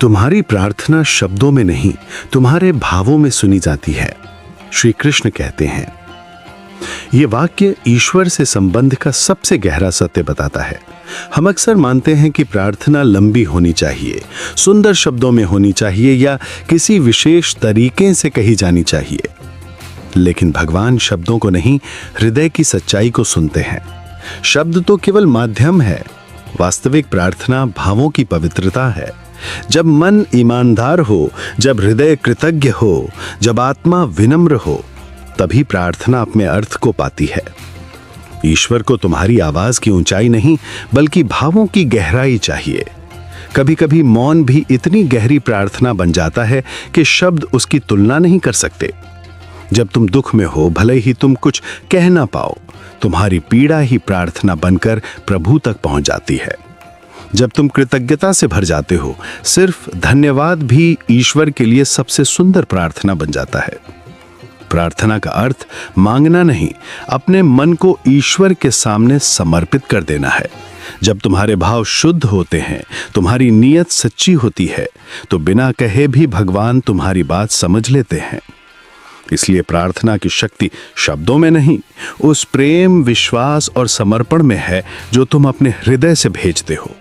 तुम्हारी प्रार्थना शब्दों में नहीं, तुम्हारे भावों में सुनी जाती है, श्री कृष्ण कहते हैं। ये वाक्य ईश्वर से संबंध का सबसे गहरा सत्य बताता है। हम अक्सर मानते हैं कि प्रार्थना लंबी होनी चाहिए, सुंदर शब्दों में होनी चाहिए या किसी विशेष तरीके से कही जानी चाहिए। लेकिन भगवान शब्दों को नहीं, हृदय की सच्चाई को सुनते हैं। शब्द तो केवल माध्यम है, वास्तविक प्रार्थना भावों की पवित्रता है। जब मन ईमानदार हो, जब हृदय कृतज्ञ हो, जब आत्मा विनम्र हो, तभी प्रार्थना अपने अर्थ को पाती है। ईश्वर को तुम्हारी आवाज की ऊंचाई नहीं, बल्कि भावों की गहराई चाहिए। कभी कभी मौन भी इतनी गहरी प्रार्थना बन जाता है कि शब्द उसकी तुलना नहीं कर सकते। जब तुम दुख में हो, भले ही तुम कुछ कह ना पाओ, तुम्हारी पीड़ा ही प्रार्थना बनकर प्रभु तक पहुंच जाती है। जब तुम कृतज्ञता से भर जाते हो, सिर्फ धन्यवाद भी ईश्वर के लिए सबसे सुंदर प्रार्थना बन जाता है। प्रार्थना का अर्थ मांगना नहीं, अपने मन को ईश्वर के सामने समर्पित कर देना है। जब तुम्हारे भाव शुद्ध होते हैं, तुम्हारी नीयत सच्ची होती है, तो बिना कहे भी भगवान तुम्हारी बात समझ लेते हैं। इसलिए प्रार्थना की शक्ति शब्दों में नहीं, उस प्रेम, विश्वास और समर्पण में है जो तुम अपने हृदय से भेजते हो।